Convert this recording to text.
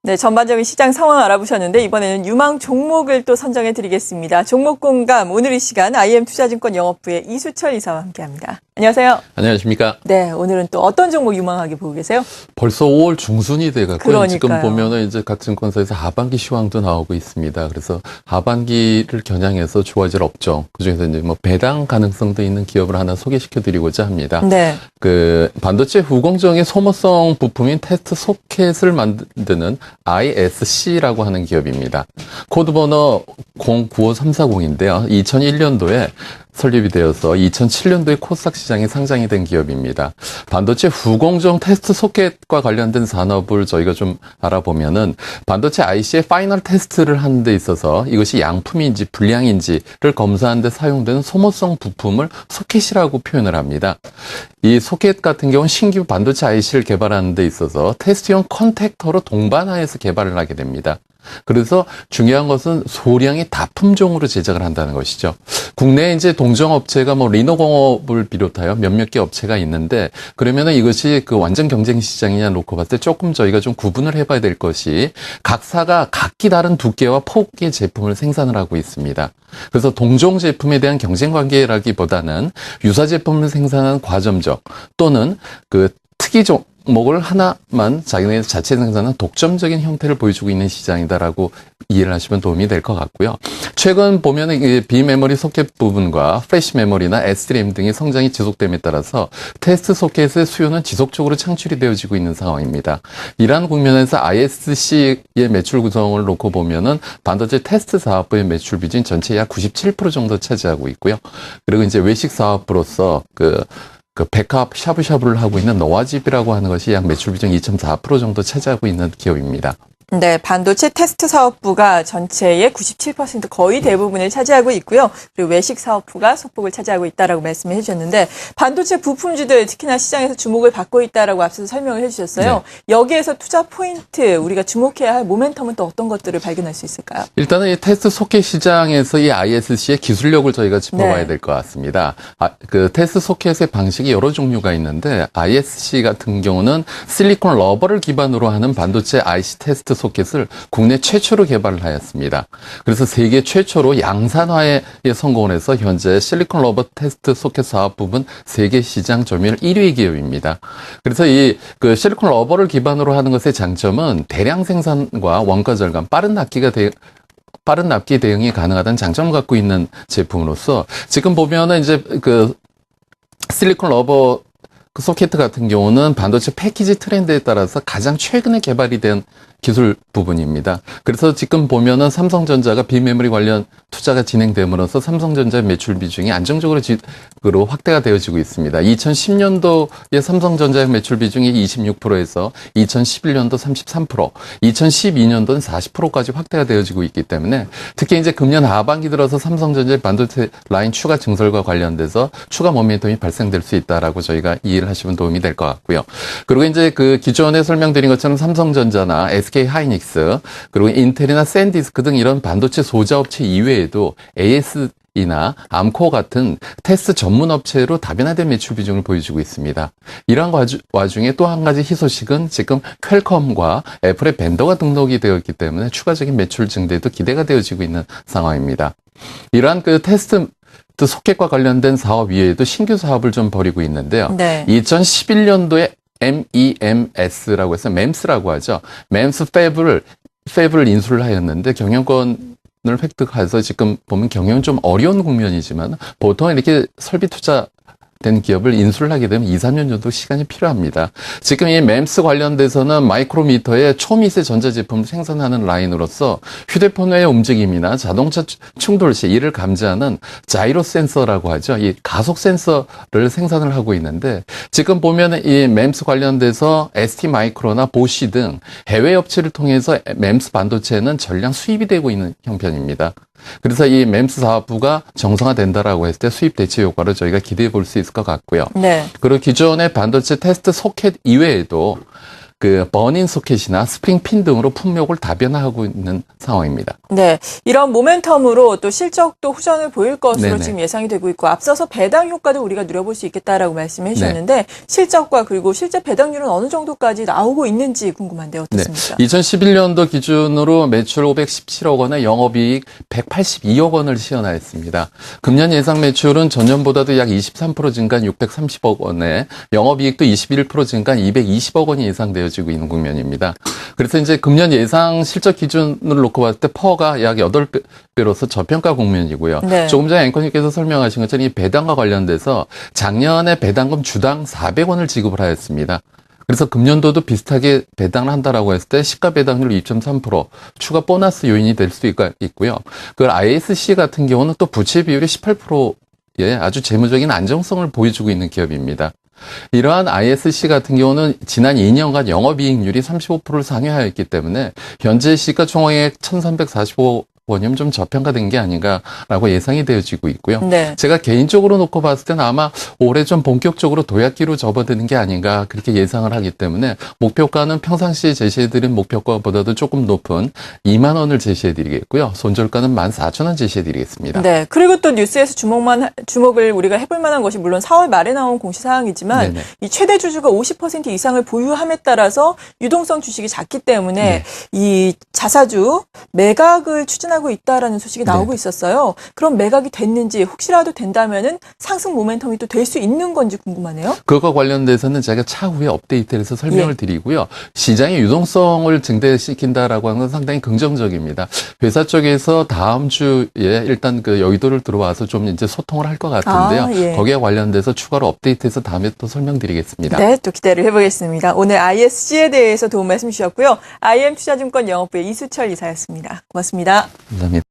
네, 전반적인 시장 상황 알아보셨는데 이번에는 유망 종목을 또 선정해 드리겠습니다. 종목 공감 오늘 이 시간 IM투자증권 영업부의 이수철 이사와 함께합니다. 안녕하세요. 안녕하십니까. 네, 오늘은 또 어떤 종목 유망하게 보고 계세요? 벌써 5월 중순이 돼갖고 지금 보면은 이제 각 증권사에서 하반기 시황도 나오고 있습니다. 그래서 하반기를 겨냥해서 좋아질 업종 그중에서 이제 뭐 배당 가능성도 있는 기업을 하나 소개시켜드리고자 합니다. 네. 그 반도체 후공정의 소모성 부품인 테스트 소켓을 만드는 ISC라고 하는 기업입니다. 코드번호 095340인데요. 2001년도에 설립이 되어서 2007년도에 코스닥 시장에 상장이 된 기업입니다. 반도체 후공정 테스트 소켓과 관련된 산업을 저희가 좀 알아보면은 반도체 IC의 파이널 테스트를 하는 데 있어서 이것이 양품인지 불량인지를 검사하는 데 사용되는 소모성 부품을 소켓이라고 표현을 합니다. 이 소켓 같은 경우는 신규 반도체 IC를 개발하는 데 있어서 테스트용 컨택터로 동반하여서 개발을 하게 됩니다. 그래서 중요한 것은 소량의 다품종으로 제작을 한다는 것이죠. 국내에 이제 동종업체가 뭐 리노공업을 비롯하여 몇몇 개 업체가 있는데 그러면은 이것이 그 완전 경쟁 시장이냐 놓고 봤을 때 조금 저희가 좀 구분을 해봐야 될 것이 각사가 각기 다른 두께와 폭의 제품을 생산을 하고 있습니다. 그래서 동종 제품에 대한 경쟁 관계라기보다는 유사 제품을 생산하는 과점적 또는 그 특이종 목을 하나만 자기네 자체 생산한 독점적인 형태를 보여주고 있는 시장이다라고 이해를 하시면 도움이 될 것 같고요. 최근 보면은 비메모리 소켓 부분과 플래시 메모리나 SRAM 등의 성장이 지속됨에 따라서 테스트 소켓의 수요는 지속적으로 창출이 되어지고 있는 상황입니다. 이러한 국면에서 ISC의 매출 구성을 놓고 보면은 반도체 테스트 사업부의 매출 비중이 전체 약 97% 정도 차지하고 있고요. 그리고 이제 외식 사업부로서 그 백합 샤브샤브를 하고 있는 노아집이라고 하는 것이 약 매출 비중 2.4% 정도 차지하고 있는 기업입니다. 네, 반도체 테스트 사업부가 전체의 97% 거의 대부분을 차지하고 있고요. 그리고 외식 사업부가 속폭을 차지하고 있다라고 말씀을 해주셨는데 반도체 부품주들 특히나 시장에서 주목을 받고 있다라고 앞서서 설명을 해주셨어요. 네. 여기에서 투자 포인트 우리가 주목해야 할 모멘텀은 또 어떤 것들을 발견할 수 있을까요? 일단은 이 테스트 소켓 시장에서 이 ISC의 기술력을 저희가 짚어봐야 네. 될 것 같습니다. 그 테스트 소켓의 방식이 여러 종류가 있는데 ISC 같은 경우는 실리콘 러버를 기반으로 하는 반도체 IC 테스트 소켓을 국내 최초로 개발을 하였습니다. 그래서 세계 최초로 양산화에 성공을 해서 현재 실리콘 러버 테스트 소켓 사업 부분 세계 시장 점유율 1위 기업입니다. 그래서 이 그 실리콘 러버를 기반으로 하는 것의 장점은 대량 생산과 원가 절감, 빠른 납기 대응이 가능하다는 장점을 갖고 있는 제품으로서 지금 보면은 이제 그 실리콘 러버 그 소켓 같은 경우는 반도체 패키지 트렌드에 따라서 가장 최근에 개발이 된 기술 부분입니다. 그래서 지금 보면은 삼성전자가 비메모리 관련 투자가 진행됨으로써 삼성전자의 매출 비중이 안정적으로 확대가 되어지고 있습니다. 2010년도에 삼성전자의 매출 비중이 26%에서 2011년도 33%, 2012년도는 40%까지 확대가 되어지고 있기 때문에 특히 이제 금년 하반기 들어서 삼성전자의 반도체 라인 추가 증설과 관련돼서 추가 모멘텀이 발생될 수 있다라고 저희가 이해를 하시면 도움이 될 것 같고요. 그리고 이제 그 기존에 설명드린 것처럼 삼성전자나 SK 하이닉스 그리고 인텔이나 샌디스크 등 이런 반도체 소자업체 이외에도 AS이나 암코 같은 테스트 전문 업체로 다변화된 매출 비중을 보여주고 있습니다. 이러한 와중에 또 한 가지 희소식은 지금 퀄컴과 애플의 벤더가 등록이 되어 있기 때문에 추가적인 매출 증대도 기대가 되어지고 있는 상황입니다. 이러한 그 테스트 소켓과 관련된 사업 이외에도 신규 사업을 좀 벌이고 있는데요. 네. 2011년도에 MEMS라고 해서 MEMS라고 하죠. MEMS 팹을 인수를 하였는데 경영권을 획득해서 지금 보면 경영은 좀 어려운 국면이지만 보통 이렇게 설비 투자 된 기업을 인수를 하게 되면 2, 3년 정도 시간이 필요합니다. 지금 이 MEMS 관련돼서는 마이크로미터의 초미세 전자제품을 생산하는 라인으로서 휴대폰의 움직임이나 자동차 충돌 시 이를 감지하는 자이로 센서라고 하죠. 이 가속 센서를 생산을 하고 있는데 지금 보면 이 MEMS 관련돼서 ST마이크로나 보시 등 해외 업체를 통해서 MEMS 반도체는 전량 수입이 되고 있는 형편입니다. 그래서 이 MEMS 사업부가 정상화된다라고 했을 때 수입 대체 효과를 저희가 기대해 볼 수 있을 것 같고요. 네. 그리고 기존의 반도체 테스트 소켓 이외에도 그 버닝 소켓이나 스프링 핀 등으로 풍력을 다변화하고 있는 상황입니다. 네, 이런 모멘텀으로 또 실적도 후전을 보일 것으로 네네. 지금 예상이 되고 있고 앞서서 배당 효과도 우리가 누려볼 수 있겠다라고 말씀해 주셨는데 실적과 그리고 실제 배당률은 어느 정도까지 나오고 있는지 궁금한데 어떻습니까? 2011년도 기준으로 매출 517억 원에 영업이익 182억 원을 시현하였습니다. 금년 예상 매출은 전년보다도 약 23% 증가한 630억 원에 영업이익도 21% 증가한 220억 원이 예상되어지고 있는 국면입니다. 그래서 이제 금년 예상 실적 기준을 놓고 봤을 때 퍼가 약 8배로서 저평가 국면이고요. 네. 조금 전에 앵커님께서 설명하신 것처럼 이 배당과 관련돼서 작년에 배당금 주당 400원을 지급을 하였습니다. 그래서 금년도도 비슷하게 배당을 한다라고 했을 때 시가 배당률 2.3% 추가 보너스 요인이 될 수 있고요. 그 ISC 같은 경우는 또 부채 비율이 18%의 아주 재무적인 안정성을 보여주고 있는 기업입니다. 이러한 ISC 같은 경우는 지난 2년간 영업이익률이 35%를 상회하였기 때문에 현재 시가총액 1,345 원이면 좀 저평가된 게 아닌가라고 예상이 되어지고 있고요. 네. 제가 개인적으로 놓고 봤을 때는 아마 올해 좀 본격적으로 도약기로 접어드는 게 아닌가 그렇게 예상을 하기 때문에 목표가는 평상시에 제시해드린 목표가보다도 조금 높은 2만 원을 제시해드리겠고요. 손절가는 14,000원 제시해드리겠습니다. 네. 그리고 또 뉴스에서 주목을 우리가 해볼 만한 것이 물론 4월 말에 나온 공시사항이지만 네네. 이 최대 주주가 50% 이상을 보유함에 따라서 유동성 주식이 작기 때문에 이 자사주 매각을 추진하고 있다라는 소식이 나오고 있었어요. 그럼 매각이 됐는지 혹시라도 된다면은 상승 모멘텀이 또 될 수 있는 건지 궁금하네요. 그것과 관련돼서는 제가 차후에 업데이트를 해서 설명을 드리고요. 시장의 유동성을 증대시킨다라고 하는 건 상당히 긍정적입니다. 회사 쪽에서 다음 주에 일단 그 여의도를 들어와서 좀 이제 소통을 할 것 같은데요. 거기에 관련돼서 추가로 업데이트해서 다음에 또 설명드리겠습니다. 네, 또 기대를 해보겠습니다. 오늘 ISC에 대해서 도움 말씀 주셨고요. IM투자증권 영업부의 이수철 이사였습니다. 고맙습니다. 감사합니다.